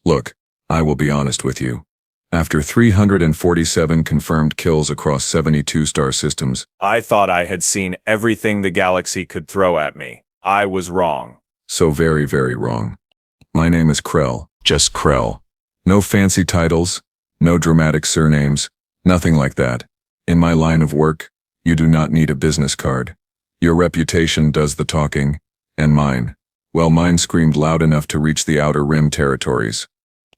Look, I will be honest with you. After 347 confirmed kills across 72 star systems, I thought I had seen everything the galaxy could throw at me. I was wrong. so very, very wrong. My name is Krell, just Krell. No fancy titles, no dramatic surnames, nothing like that. In my line of work, you do not need a business card. Your reputation does the talking, and mine. Well, mine screamed loud enough to reach the Outer Rim territories.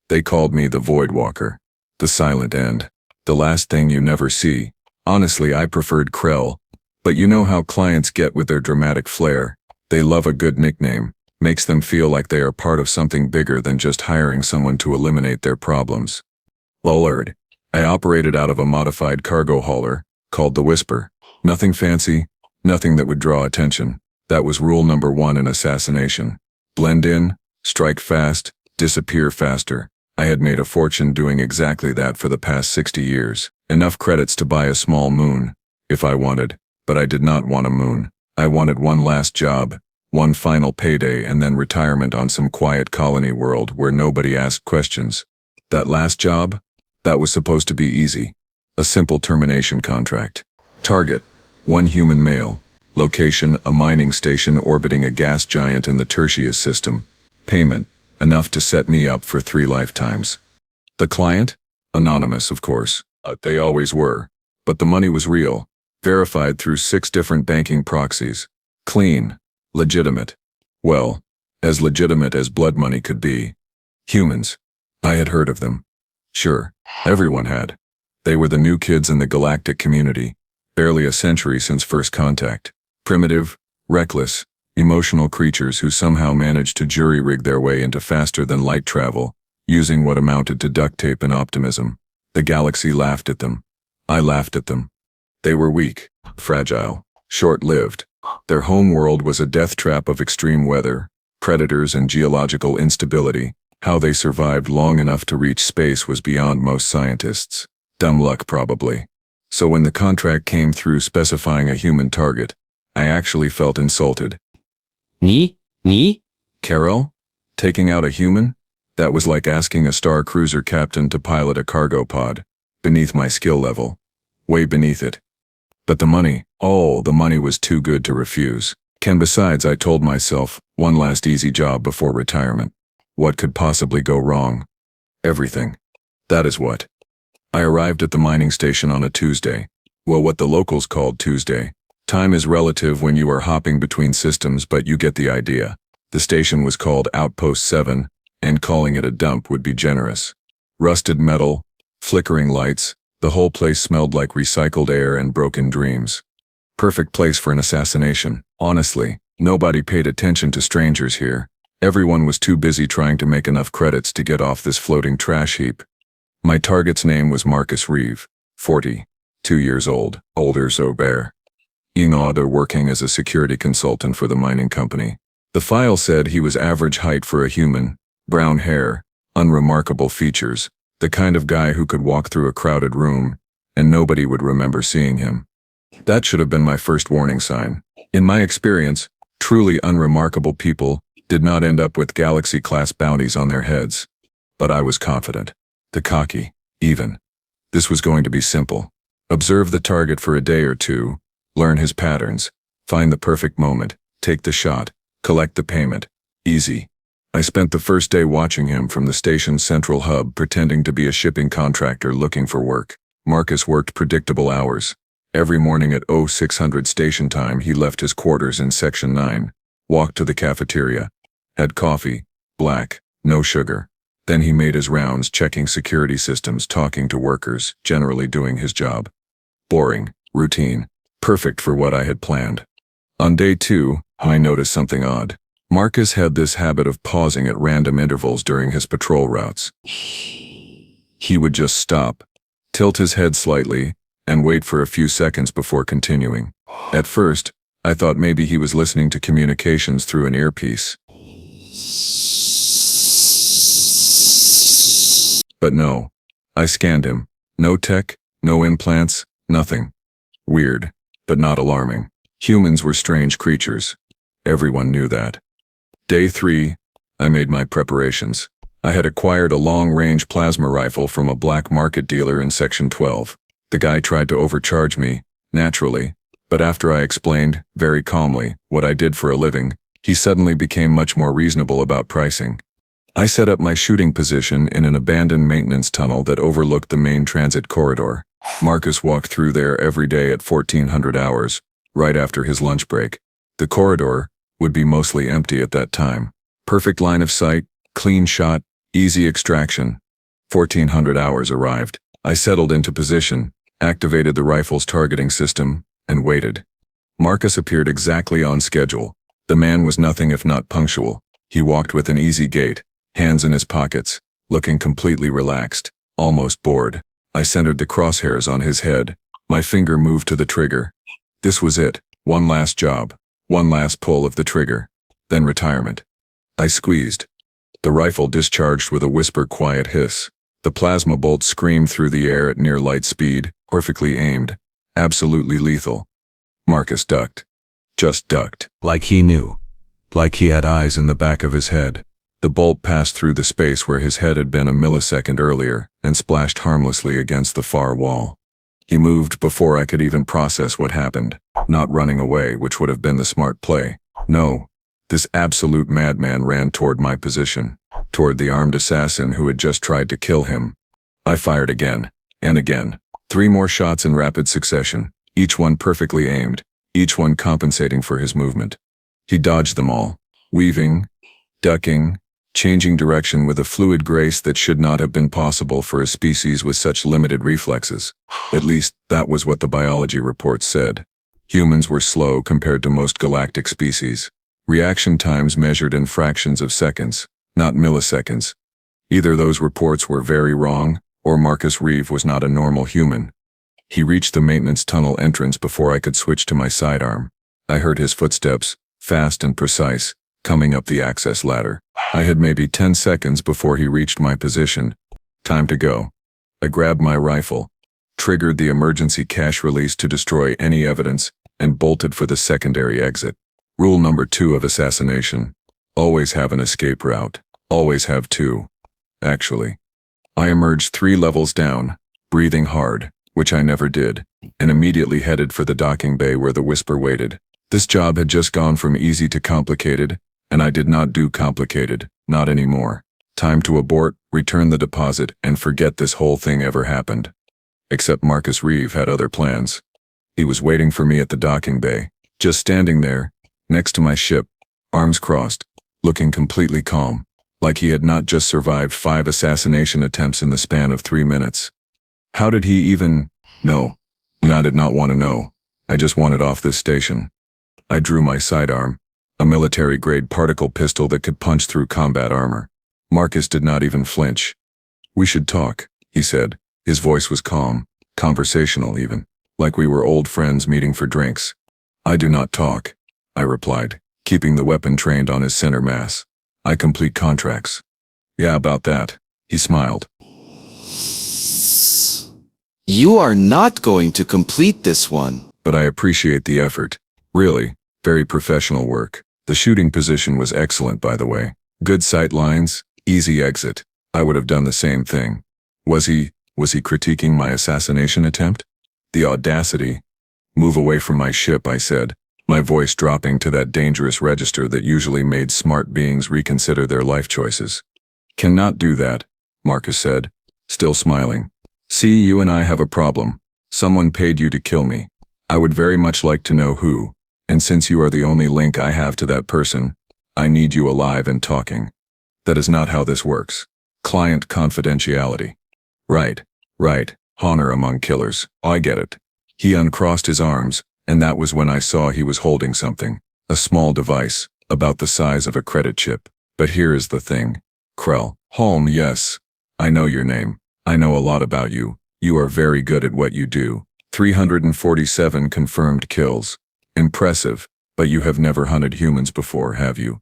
They called me the Void Walker, the silent end, the last thing you never see. Honestly, I preferred Krell, but you know how clients get with their dramatic flair. They love a good nickname, makes them feel like they are part of something bigger than just hiring someone to eliminate their problems. Lullard. I operated out of a modified cargo hauler, called the Whisper. Nothing fancy, nothing that would draw attention. That was rule number 1 in Assassination. Blend in, strike fast, disappear faster. I had made a fortune doing exactly that for the past 60 years. Enough credits to buy a small moon, if I wanted, but I did not want a moon. I wanted one last job, one final payday, and then retirement on some quiet colony world where nobody asked questions. That last job? That was supposed to be easy. A simple termination contract. Target: 1 human male. Location: a mining station orbiting a gas giant in the Tertius system. Payment: enough to set me up for 3 lifetimes. The client? Anonymous, of course. They always were. But the money was real. Verified through 6 different banking proxies. Clean. Legitimate. Well, as legitimate as blood money could be. Humans. I had heard of them. Sure, everyone had. They were the new kids in the Galactic community. Barely a century since first contact. Primitive, reckless, emotional creatures who somehow managed to jury-rig their way into faster-than-light travel, using what amounted to duct tape and optimism. The galaxy laughed at them. I laughed at them. They were weak, fragile, short-lived. Their home world was a death trap of extreme weather, predators, and geological instability. How they survived long enough to reach space was beyond most scientists. Dumb luck, probably. So when the contract came through specifying a human target, I actually felt insulted. Me? Carol? Taking out a human? That was like asking a Star Cruiser captain to pilot a cargo pod. Beneath my skill level. Way beneath it. But the money, the money was too good to refuse. Besides, I told myself, one last easy job before retirement. What could possibly go wrong? Everything. That is what. I arrived at the mining station on a Tuesday. Well, what the locals called Tuesday. Time is relative when you are hopping between systems, but you get the idea. The station was called Outpost 7, and calling it a dump would be generous. Rusted metal, flickering lights, the whole place smelled like recycled air and broken dreams. Perfect place for an assassination. Honestly, nobody paid attention to strangers here. Everyone was too busy trying to make enough credits to get off this floating trash heap. My target's name was Marcus Reeve, 40, 2 years old, older so bare. Working as a security consultant for the mining company. The file said he was average height for a human, brown hair, unremarkable features, the kind of guy who could walk through a crowded room, and nobody would remember seeing him. That should have been my first warning sign. In my experience, truly unremarkable people did not end up with galaxy-class bounties on their heads. But I was confident. The cocky, even. This was going to be simple. Observe the target for a day or two, learn his patterns, find the perfect moment, take the shot, collect the payment. Easy. I spent the first day watching him from the station's central hub, pretending to be a shipping contractor looking for work. Marcus worked predictable hours. Every morning at 0600 station time, he left his quarters in Section 9, walked to the cafeteria, had coffee, black, no sugar. Then he made his rounds, checking security systems, talking to workers, generally doing his job. Boring, routine, perfect for what I had planned. On day 2, I noticed something odd. Marcus had this habit of pausing at random intervals during his patrol routes. He would just stop, tilt his head slightly, and wait for a few seconds before continuing. At first, I thought maybe he was listening to communications through an earpiece. But no. I scanned him. No tech, no implants, nothing. Weird, but not alarming. Humans were strange creatures. Everyone knew that. Day 3, I made my preparations. I had acquired a long-range plasma rifle from a black market dealer in Section 12. The guy tried to overcharge me, naturally, but after I explained, very calmly, what I did for a living, he suddenly became much more reasonable about pricing. I set up my shooting position in an abandoned maintenance tunnel that overlooked the main transit corridor. Marcus walked through there every day at 1400 hours, right after his lunch break. The corridor would be mostly empty at that time. Perfect line of sight, clean shot, easy extraction. 1400 hours arrived. I settled into position, activated the rifle's targeting system, and waited. Marcus appeared exactly on schedule. The man was nothing if not punctual. He walked with an easy gait, hands in his pockets, looking completely relaxed, almost bored. I centered the crosshairs on his head. My finger moved to the trigger. This was it. One last job. One last pull of the trigger. Then retirement. I squeezed. The rifle discharged with a whisper-quiet hiss. The plasma bolt screamed through the air at near light speed, perfectly aimed. Absolutely lethal. Marcus ducked. Just ducked. Like he knew. Like he had eyes in the back of his head. The bolt passed through the space where his head had been a millisecond earlier and splashed harmlessly against the far wall. He moved before I could even process what happened, not running away, which would have been the smart play. No. This absolute madman ran toward my position, toward the armed assassin who had just tried to kill him. I fired again, and again. 3 more shots in rapid succession, each one perfectly aimed, each one compensating for his movement. He dodged them all, weaving, ducking, changing direction with a fluid grace that should not have been possible for a species with such limited reflexes. At least, that was what the biology reports said. Humans were slow compared to most galactic species. Reaction times measured in fractions of seconds, not milliseconds. Either those reports were very wrong, or Marcus Reeve was not a normal human. He reached the maintenance tunnel entrance before I could switch to my sidearm. I heard his footsteps, fast and precise, coming up the access ladder. I had maybe 10 seconds before he reached my position. Time to go. I grabbed my rifle, triggered the emergency cache release to destroy any evidence, and bolted for the secondary exit. Rule number 2 of Assassination. Always have an escape route. Always have 2. Actually. I emerged 3 levels down, breathing hard, which I never did, and immediately headed for the docking bay where the Whisper waited. This job had just gone from easy to complicated, and I did not do complicated, not anymore. Time to abort, return the deposit, and forget this whole thing ever happened. Except Marcus Reeve had other plans. He was waiting for me at the docking bay, just standing there, next to my ship, arms crossed, looking completely calm, like he had not just survived 5 assassination attempts in the span of 3 minutes. How did he even know? I did not want to know. I just wanted off this station. I drew my sidearm, a military-grade particle pistol that could punch through combat armor. Marcus did not even flinch. "We should talk," he said. His voice was calm, conversational even, like we were old friends meeting for drinks. "I do not talk," I replied, keeping the weapon trained on his center mass. "I complete contracts." "Yeah, about that," he smiled. You are not going to complete this one. "But I appreciate the effort. Really, very professional work. The shooting position was excellent, by the way. Good sight lines, easy exit. I would have done the same thing." Was he critiquing my assassination attempt? The audacity. "Move away from my ship," I said, my voice dropping to that dangerous register that usually made smart beings reconsider their life choices. "Cannot do that," Marcus said, still smiling. "See, you and I have a problem. Someone paid you to kill me. I would very much like to know who, and since you are the only link I have to that person, I need you alive and talking. That is not how this works. Client confidentiality." Right. Honor among killers. I get it." He uncrossed his arms, and that was when I saw he was holding something. A small device, about the size of a credit chip. But here is the thing. Krell. Holm, yes. I know your name. I know a lot about you. You are very good at what you do. 347 confirmed kills. Impressive, but you have never hunted humans before, have you?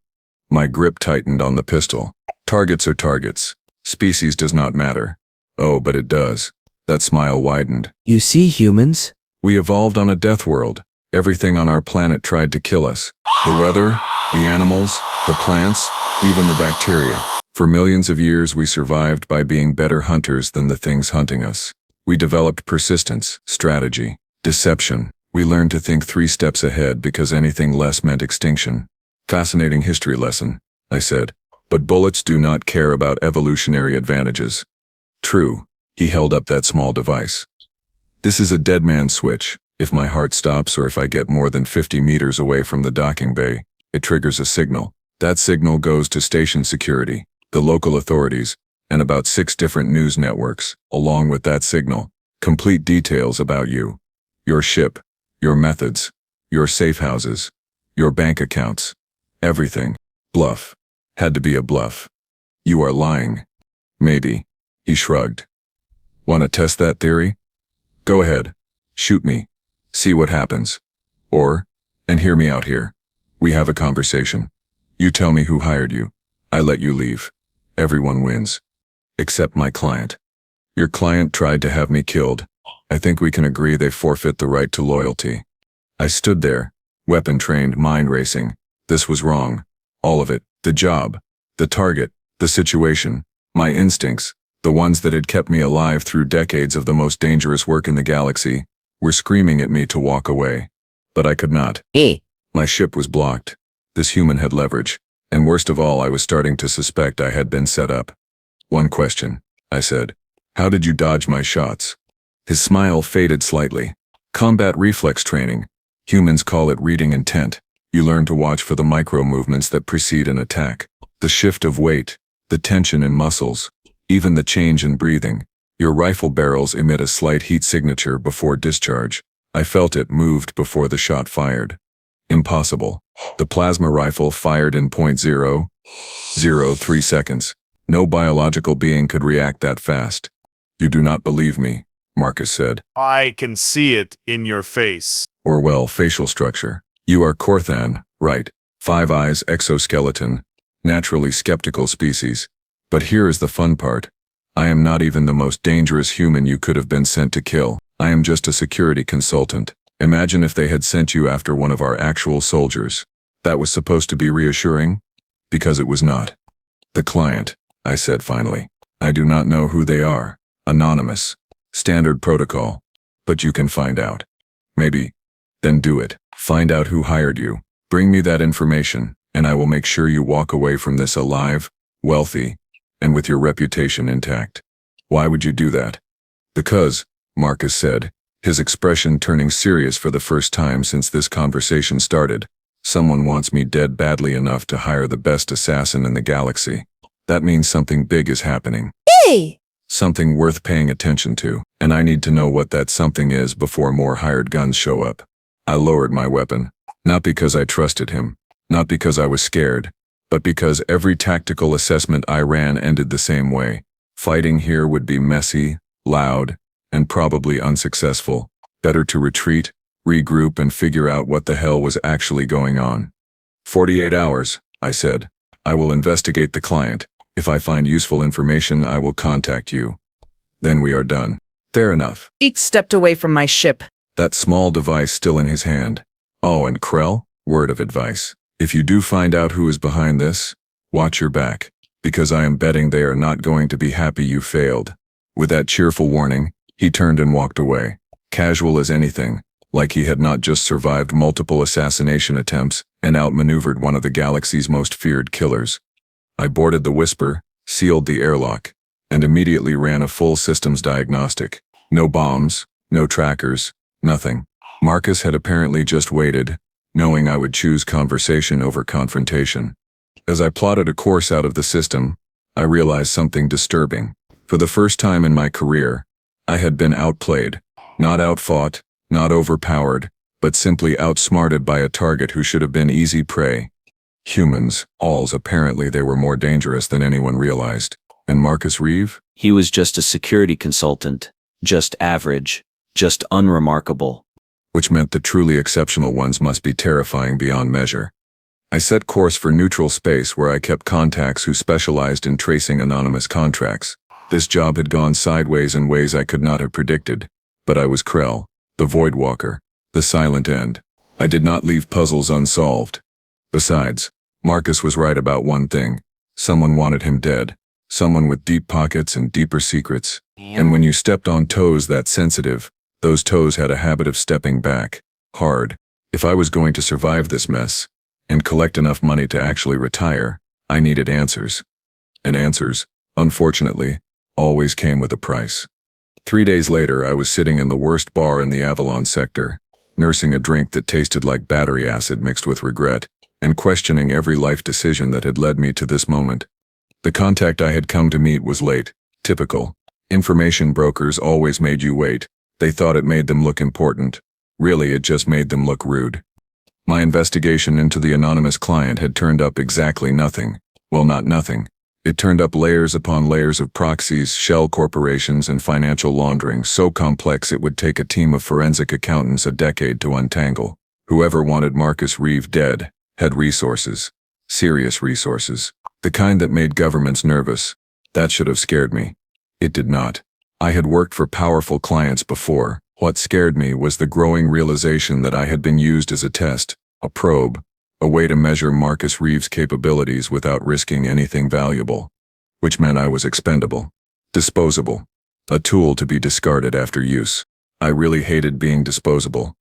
My grip tightened on the pistol. Targets are targets. Species does not matter. Oh, but it does. That smile widened. You see humans? We evolved on a Deathworld. Everything on our planet tried to kill us. The weather, the animals, the plants, even the bacteria. For millions of years we survived by being better hunters than the things hunting us. We developed persistence, strategy, deception. We learned to think 3 steps ahead because anything less meant extinction. Fascinating history lesson, I said. But bullets do not care about evolutionary advantages. True. He held up that small device. This is a dead man's switch. If my heart stops or if I get more than 50 meters away from the docking bay, it triggers a signal. That signal goes to station security, the local authorities, and about 6 different news networks, along with that signal. Complete details about you. Your ship, your methods, your safe houses, your bank accounts. Everything. Bluff. Had to be a bluff. You are lying. Maybe. He shrugged. Want to test that theory? Go ahead. Shoot me. See what happens. Or, and hear me out here. We have a conversation. You tell me who hired you. I let you leave. Everyone wins. Except my client. Your client tried to have me killed. I think we can agree they forfeit the right to loyalty. I stood there, weapon-trained, mind-racing. This was wrong. All of it. The job. The target. The situation. My instincts, the ones that had kept me alive through decades of the most dangerous work in the galaxy, were screaming at me to walk away. But I could not. My ship was blocked. This human had leverage. And worst of all, I was starting to suspect I had been set up. One question, I said. How did you dodge my shots? His smile faded slightly. Combat reflex training. Humans call it reading intent. You learn to watch for the micro movements that precede an attack. The shift of weight, the tension in muscles, even the change in breathing. Your rifle barrels emit a slight heat signature before discharge. I felt it moved before the shot fired. Impossible. The plasma rifle fired in 0.003 seconds. No biological being could react that fast. You do not believe me, Marcus said. I can see it in your face. Or well, facial structure. You are Corthan, right? 5 eyes, exoskeleton. Naturally skeptical species. But here is the fun part. I am not even the most dangerous human you could have been sent to kill. I am just a security consultant. Imagine if they had sent you after one of our actual soldiers. That was supposed to be reassuring? Because it was not. The client, I said finally. I do not know who they are. Anonymous. Standard protocol. But you can find out. Maybe. Then do it. Find out who hired you. Bring me that information, and I will make sure you walk away from this alive, wealthy, and with your reputation intact. Why would you do that? Because, Marcus said, his expression turning serious for the first time since this conversation started. Someone wants me dead badly enough to hire the best assassin in the galaxy. That means something big is happening. Hey! Something worth paying attention to, and I need to know what that something is before more hired guns show up. I lowered my weapon, not because I trusted him, not because I was scared, but because every tactical assessment I ran ended the same way. Fighting here would be messy, loud, and probably unsuccessful. Better to retreat, regroup, and figure out what the hell was actually going on. 48 hours, I said. I will investigate the client. If I find useful information, I will contact you. Then we are done. Fair enough. Eek stepped away from my ship. That small device still in his hand. Oh, and Krell, word of advice. If you do find out who is behind this, watch your back, because I am betting they are not going to be happy you failed. With that cheerful warning, he turned and walked away, casual as anything, like he had not just survived multiple assassination attempts and outmaneuvered one of the galaxy's most feared killers. I boarded the Whisper, sealed the airlock, and immediately ran a full systems diagnostic. No bombs, no trackers, nothing. Marcus had apparently just waited, knowing I would choose conversation over confrontation. As I plotted a course out of the system, I realized something disturbing. For the first time in my career, I had been outplayed, not outfought, not overpowered, but simply outsmarted by a target who should have been easy prey. Humans, alls, apparently they were more dangerous than anyone realized. And Marcus Reeve? He was just a security consultant, just average, just unremarkable. Which meant the truly exceptional ones must be terrifying beyond measure. I set course for neutral space where I kept contacts who specialized in tracing anonymous contracts. This job had gone sideways in ways I could not have predicted, but I was Krell, the Voidwalker, the silent end. I did not leave puzzles unsolved. Besides, Marcus was right about one thing. Someone wanted him dead. Someone with deep pockets and deeper secrets. And when you stepped on toes that sensitive, those toes had a habit of stepping back, hard. If I was going to survive this mess, and collect enough money to actually retire, I needed answers. And answers, unfortunately, always came with a price. 3 days later, I was sitting in the worst bar in the Avalon sector, nursing a drink that tasted like battery acid mixed with regret, and questioning every life decision that had led me to this moment. The contact I had come to meet was late. Typical. Information brokers always made you wait. They thought it made them look important. Really, it just made them look rude. My investigation into the anonymous client had turned up exactly nothing. Well, not nothing. It turned up layers upon layers of proxies, shell corporations, and financial laundering so complex it would take a team of forensic accountants a decade to untangle. Whoever wanted Marcus Reeve dead had resources. Serious resources. The kind that made governments nervous. That should have scared me. It did not. I had worked for powerful clients before. What scared me was the growing realization that I had been used as a test, a probe, a way to measure Marcus Reeve's capabilities without risking anything valuable. Which meant I was expendable. Disposable. A tool to be discarded after use. I really hated being disposable.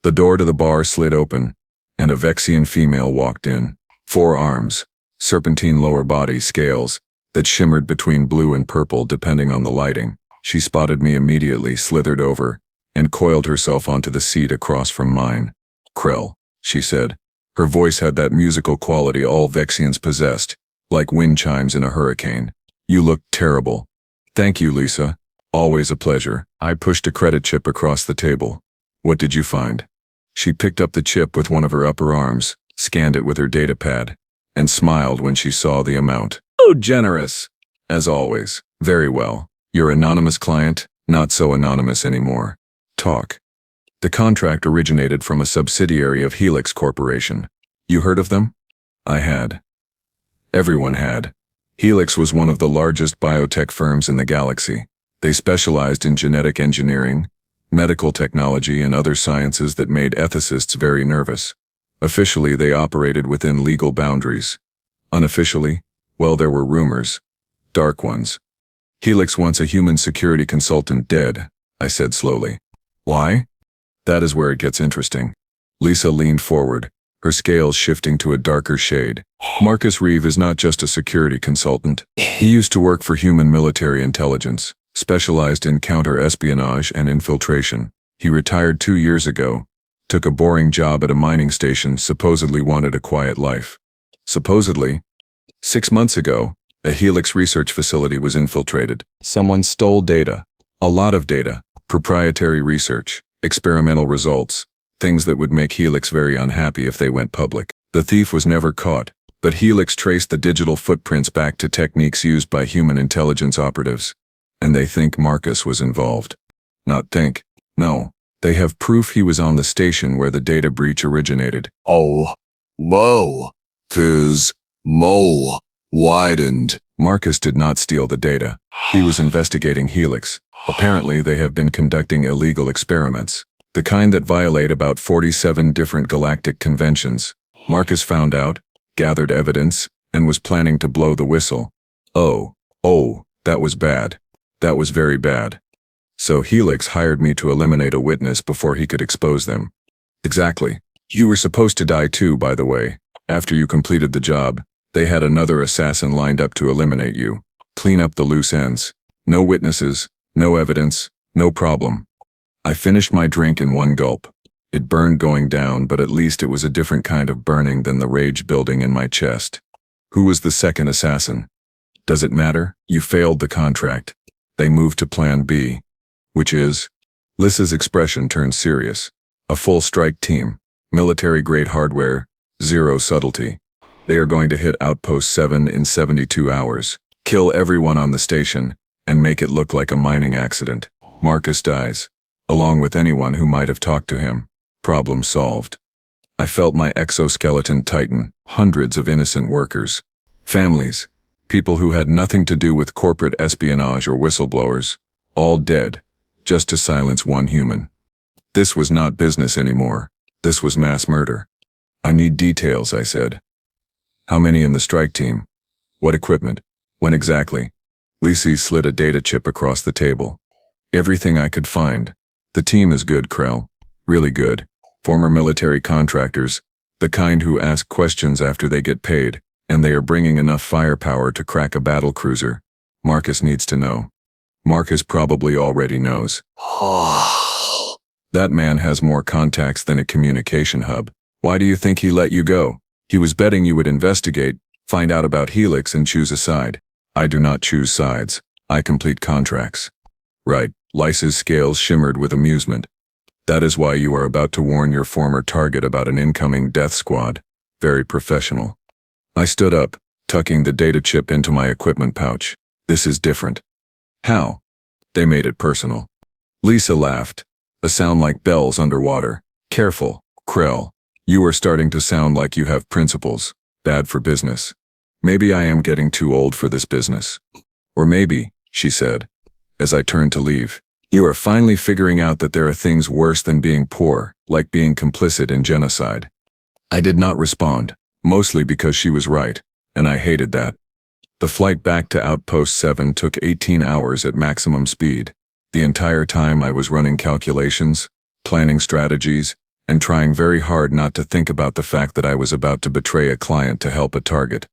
The door to the bar slid open, and a Vexian female walked in. 4 arms, serpentine lower body scales, that shimmered between blue and purple depending on the lighting. She spotted me immediately, slithered over, and coiled herself onto the seat across from mine. "Krell," she said. Her voice had that musical quality all Vexians possessed, like wind chimes in a hurricane. "You look terrible." "Thank you, Lyssa. Always a pleasure." I pushed a credit chip across the table. "What did you find?" She picked up the chip with one of her upper arms, scanned it with her data pad, and smiled when she saw the amount. "Oh, generous." "As always." "Very well. Your anonymous client, not so anonymous anymore. Talk." "The contract originated from a subsidiary of Helix Corporation. You heard of them?" I had. Everyone had. Helix was one of the largest biotech firms in the galaxy. They specialized in genetic engineering, medical technology, and other sciences that made ethicists very nervous. Officially, they operated within legal boundaries. Unofficially, well, there were rumors. Dark ones. "Helix wants a human security consultant dead," I said slowly. "Why?" "That is where it gets interesting." Lyssa leaned forward, her scales shifting to a darker shade. "Marcus Reeve is not just a security consultant. He used to work for human military intelligence, specialized in counter-espionage and infiltration. He retired 2 years ago, took a boring job at a mining station, supposedly wanted a quiet life. Supposedly. 6 months ago, a Helix research facility was infiltrated. Someone stole data. A lot of data. Proprietary research. Experimental results. Things that would make Helix very unhappy if they went public. The thief was never caught, but Helix traced the digital footprints back to techniques used by human intelligence operatives. And they think Marcus was involved. Not think. No. They have proof he was on the station where the data breach originated. Oh, whoa, 'cause mole widened. Marcus did not steal the data. He was investigating Helix. Apparently, they have been conducting illegal experiments. The kind that violate about 47 different galactic conventions. Marcus found out, gathered evidence, and was planning to blow the whistle. Oh, that was bad. That was very bad. So Helix hired me to eliminate a witness before he could expose them. Exactly. You were supposed to die too, by the way. After you completed the job, they had another assassin lined up to eliminate you. Clean up the loose ends. No witnesses, no evidence, no problem. I finished my drink in one gulp. It burned going down, but at least it was a different kind of burning than the rage building in my chest. Who was the second assassin? Does it matter? You failed the contract. They moved to Plan B. Which is? Lyssa's expression turned serious. A full strike team. Military-grade hardware. Zero subtlety. They are going to hit Outpost 7 in 72 hours. Kill everyone on the station, and make it look like a mining accident. Marcus dies, along with anyone who might have talked to him. Problem solved. I felt my exoskeleton tighten. Hundreds of innocent workers. Families. People who had nothing to do with corporate espionage or whistleblowers. All dead, just to silence one human. This was not business anymore. This was mass murder. I need details, I said. How many in the strike team? What equipment? When exactly? Lyssa slid a data chip across the table. Everything I could find. The team is good, Krell. Really good. Former military contractors, the kind who ask questions after they get paid, and they are bringing enough firepower to crack a battle cruiser. Marcus needs to know. Marcus probably already knows. That man has more contacts than a communication hub. Why do you think he let you go? He was betting you would investigate, find out about Helix and choose a side. I do not choose sides. I complete contracts. Right. Lyssa's scales shimmered with amusement. That is why you are about to warn your former target about an incoming death squad. Very professional. I stood up, tucking the data chip into my equipment pouch. This is different. How? They made it personal. Lyssa laughed. A sound like bells underwater. Careful, Krell. You are starting to sound like you have principles. Bad for business. Maybe I am getting too old for this business. Or maybe, she said, as I turned to leave, you are finally figuring out that there are things worse than being poor, like being complicit in genocide. I did not respond, mostly because she was right, and I hated that. The flight back to Outpost 7 took 18 hours at maximum speed. The entire time I was running calculations, planning strategies, and trying very hard not to think about the fact that I was about to betray a client to help a target.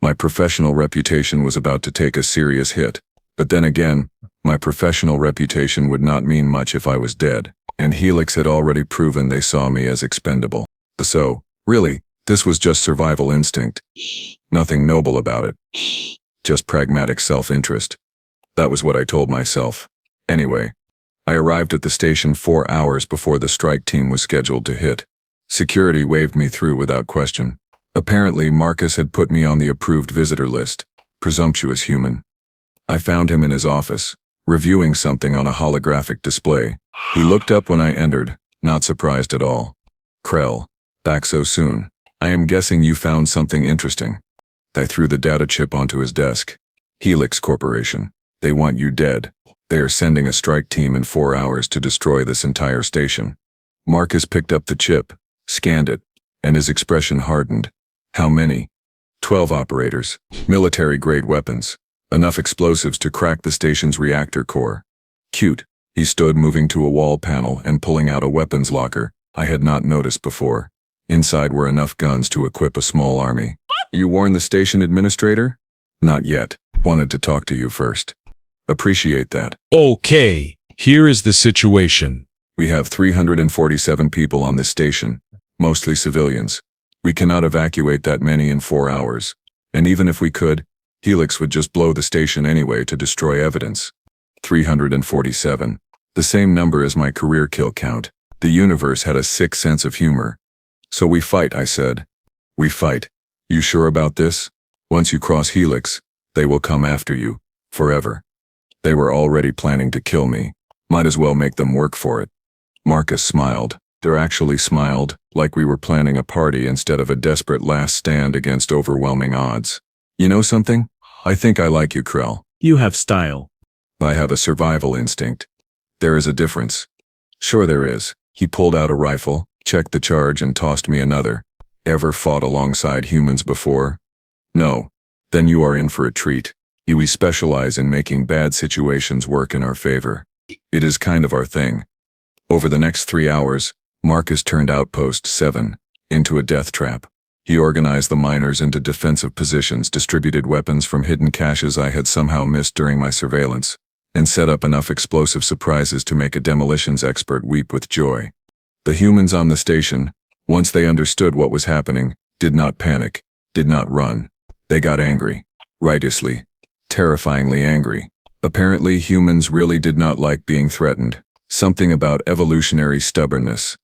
My professional reputation was about to take a serious hit. But then again, my professional reputation would not mean much if I was dead, and Helix had already proven they saw me as expendable. So, really, this was just survival instinct. Nothing noble about it. Just pragmatic self-interest. That was what I told myself. Anyway, I arrived at the station 4 hours before the strike team was scheduled to hit. Security waved me through without question. Apparently, Marcus had put me on the approved visitor list. Presumptuous human. I found him in his office, reviewing something on a holographic display. He looked up when I entered, not surprised at all. Krell, back so soon. I am guessing you found something interesting. I threw the data chip onto his desk. Helix Corporation. They want you dead. They are sending a strike team in 4 hours to destroy this entire station. Marcus picked up the chip, scanned it, and his expression hardened. How many? 12 operators. Military-grade weapons. Enough explosives to crack the station's reactor core. Cute. He stood moving to a wall panel and pulling out a weapons locker I had not noticed before. Inside were enough guns to equip a small army. You warned the station administrator? Not yet. Wanted to talk to you first. Appreciate that. Okay, here is the situation. We have 347 people on this station, mostly civilians. We cannot evacuate that many in 4 hours. And even if we could, Helix would just blow the station anyway to destroy evidence. 347. The same number as my career kill count. The universe had a sick sense of humor. So we fight, I said. We fight. You sure about this? Once you cross Helix, they will come after you. Forever. They were already planning to kill me. Might as well make them work for it. Marcus smiled. They actually smiled, like we were planning a party instead of a desperate last stand against overwhelming odds. You know something? I think I like you, Krell. You have style. I have a survival instinct. There is a difference. Sure there is. He pulled out a rifle, checked the charge and tossed me another. Ever fought alongside humans before? No. Then you are in for a treat. We specialize in making bad situations work in our favor. It is kind of our thing. Over the next 3 hours, Marcus turned Outpost 7 into a death trap. He organized the miners into defensive positions, distributed weapons from hidden caches I had somehow missed during my surveillance, and set up enough explosive surprises to make a demolitions expert weep with joy. The humans on the station, once they understood what was happening, did not panic, did not run. They got angry. Righteously. Terrifyingly angry. Apparently humans really did not like being threatened. Something about evolutionary stubbornness.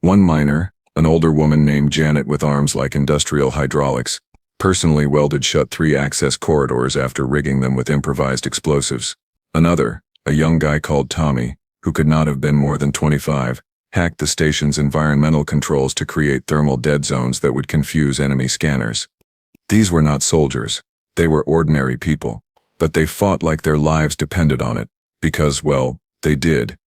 One miner, an older woman named Janet with arms like industrial hydraulics, personally welded shut 3 access corridors after rigging them with improvised explosives. Another, a young guy called Tommy, who could not have been more than 25, hacked the station's environmental controls to create thermal dead zones that would confuse enemy scanners. These were not soldiers. They were ordinary people. But they fought like their lives depended on it, because, well, they did.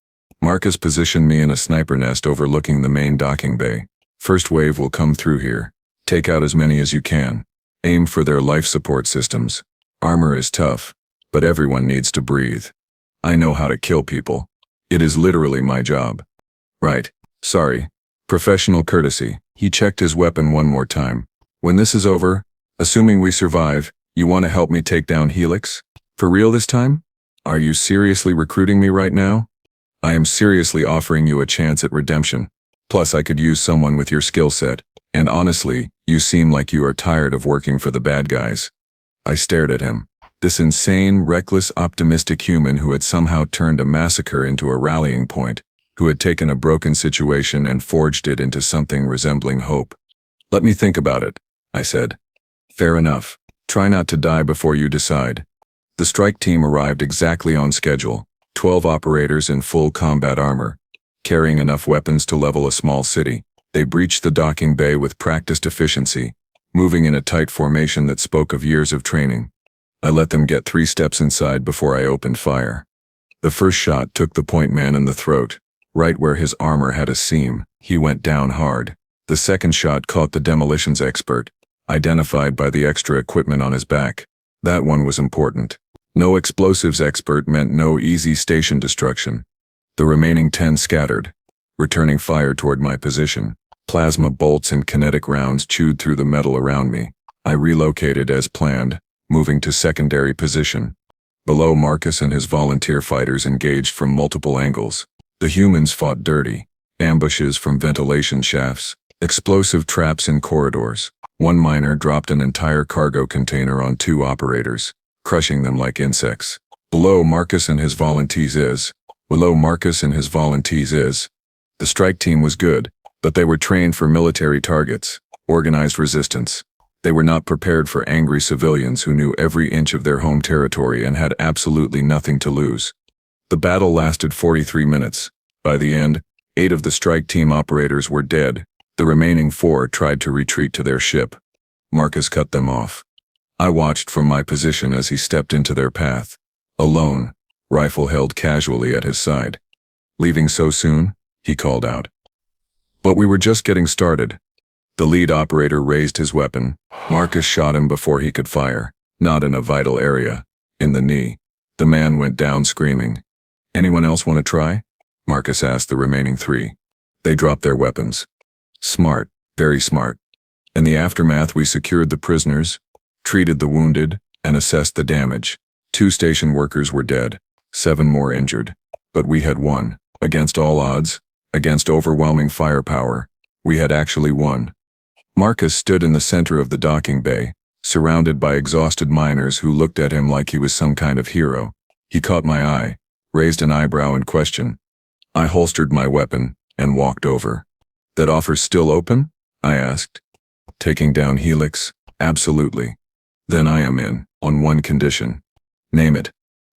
Marcus positioned me in a sniper nest overlooking the main docking bay. First wave will come through here. Take out as many as you can. Aim for their life support systems. Armor is tough, but everyone needs to breathe. I know how to kill people. It is literally my job. Right. Sorry. Professional courtesy. He checked his weapon one more time. When this is over, assuming we survive, you want to help me take down Helix? For real this time? Are you seriously recruiting me right now? I am seriously offering you a chance at redemption. Plus, I could use someone with your skill set. And honestly, you seem like you are tired of working for the bad guys. I stared at him. This insane, reckless, optimistic human who had somehow turned a massacre into a rallying point, who had taken a broken situation and forged it into something resembling hope. Let me think about it, I said. Fair enough. Try not to die before you decide. The strike team arrived exactly on schedule, 12 operators in full combat armor, carrying enough weapons to level a small city. They breached the docking bay with practiced efficiency, moving in a tight formation that spoke of years of training. I let them get 3 steps inside before I opened fire. The first shot took the point man in the throat, right where his armor had a seam. He went down hard. The second shot caught the demolitions expert, identified by the extra equipment on his back. That one was important. No explosives expert meant no easy station destruction. The remaining 10 scattered, returning fire toward my position. Plasma bolts and kinetic rounds chewed through the metal around me. I relocated as planned, moving to secondary position. Below, Marcus and his volunteer fighters engaged from multiple angles. The humans fought dirty. Ambushes from ventilation shafts, explosive traps in corridors. One miner dropped an entire cargo container on 2 operators, crushing them like insects. Below, Marcus and his volunteers is. The strike team was good, but they were trained for military targets, organized resistance. They were not prepared for angry civilians who knew every inch of their home territory and had absolutely nothing to lose. The battle lasted 43 minutes. By the end, 8 of the strike team operators were dead. The remaining 4 tried to retreat to their ship. Marcus cut them off. I watched from my position as he stepped into their path. Alone, rifle held casually at his side. Leaving so soon? He called out. But we were just getting started. The lead operator raised his weapon. Marcus shot him before he could fire, not in a vital area, in the knee. The man went down screaming. Anyone else want to try? Marcus asked the remaining 3. They dropped their weapons. Smart, very smart. In the aftermath, we secured the prisoners, treated the wounded, and assessed the damage. 2 station workers were dead, 7 more injured. But we had won. Against all odds, against overwhelming firepower, we had actually won. Marcus stood in the center of the docking bay, surrounded by exhausted miners who looked at him like he was some kind of hero. He caught my eye, raised an eyebrow in question. I holstered my weapon and walked over. That offer's still open? I asked. Taking down Helix? Absolutely. Then I am in, on one condition. Name it.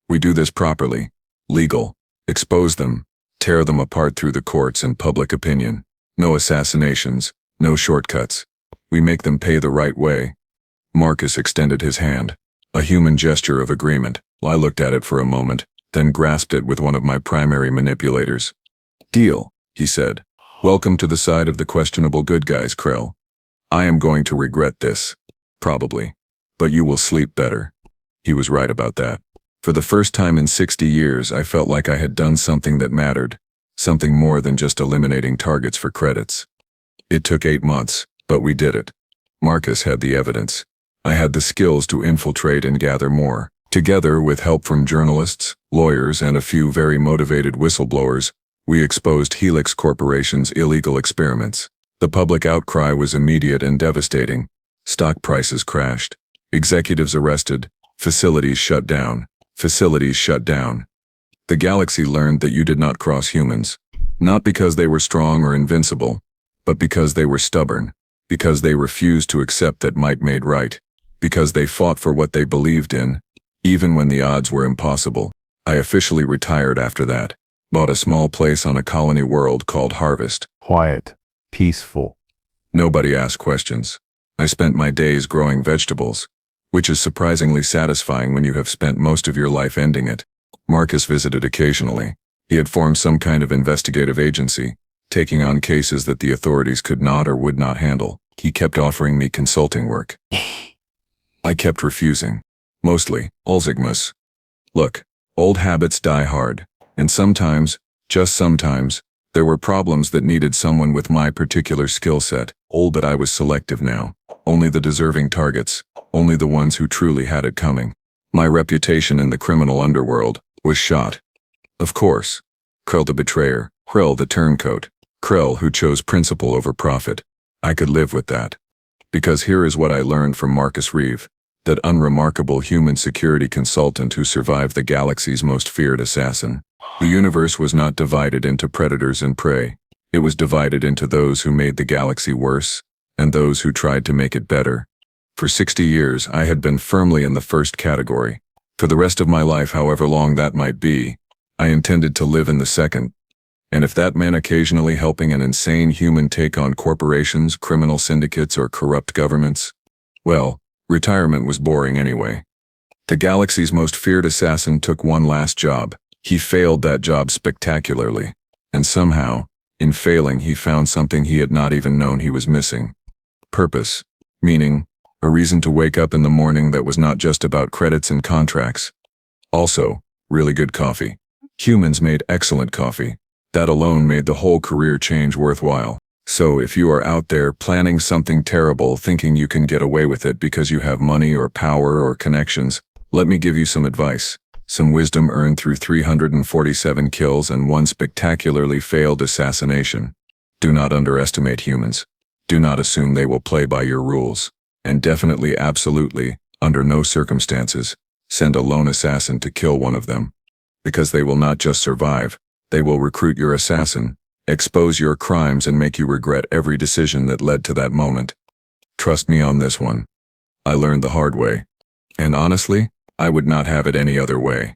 We do this properly. Legal. Expose them. Tear them apart through the courts and public opinion. No assassinations. No shortcuts. We make them pay the right way. Marcus extended his hand. A human gesture of agreement. I looked at it for a moment, then grasped it with one of my primary manipulators. Deal, he said. Welcome to the side of the questionable good guys, Krell. I am going to regret this. Probably. But you will sleep better. He was right about that. For the first time in 60 years, I felt like I had done something that mattered. Something more than just eliminating targets for credits. It took 8 months, but we did it. Marcus had the evidence. I had the skills to infiltrate and gather more. Together, with help from journalists, lawyers, and a few very motivated whistleblowers, we exposed Helix Corporation's illegal experiments. The public outcry was immediate and devastating. Stock prices crashed. Executives arrested. Facilities shut down. The galaxy learned that you did not cross humans. Not because they were strong or invincible, but because they were stubborn. Because they refused to accept that might made right. Because they fought for what they believed in, even when the odds were impossible. I officially retired after that. Bought a small place on a colony world called Harvest. Quiet. Peaceful. Nobody asked questions. I spent my days growing vegetables, which is surprisingly satisfying when you have spent most of your life ending it. Marcus visited occasionally. He had formed some kind of investigative agency, taking on cases that the authorities could not or would not handle. He kept offering me consulting work. I kept refusing. Mostly, Alzheimer's. Look, old habits die hard. And sometimes, just sometimes, there were problems that needed someone with my particular skill set. But I was selective now. Only the deserving targets. Only the ones who truly had it coming. My reputation in the criminal underworld was shot. Of course. Krell the betrayer. Krell the turncoat. Krell who chose principle over profit. I could live with that. Because here is what I learned from Marcus Reeve, that unremarkable human security consultant who survived the galaxy's most feared assassin. The universe was not divided into predators and prey. It was divided into those who made the galaxy worse, and those who tried to make it better. For 60 years, I had been firmly in the first category. For the rest of my life, however long that might be, I intended to live in the second. And if that meant occasionally helping an insane human take on corporations, criminal syndicates, or corrupt governments, well, retirement was boring anyway. The galaxy's most feared assassin took one last job. He failed that job spectacularly. And somehow, in failing, he found something he had not even known he was missing. Purpose. Meaning, a reason to wake up in the morning that was not just about credits and contracts. Also, really good coffee. Humans made excellent coffee. That alone made the whole career change worthwhile. So if you are out there planning something terrible thinking you can get away with it because you have money or power or connections, let me give you some advice. Some wisdom earned through 347 kills and one spectacularly failed assassination. Do not underestimate humans. Do not assume they will play by your rules. And definitely, absolutely, under no circumstances, send a lone assassin to kill one of them. Because they will not just survive, they will recruit your assassin, expose your crimes, and make you regret every decision that led to that moment. Trust me on this one. I learned the hard way. And honestly, I would not have it any other way.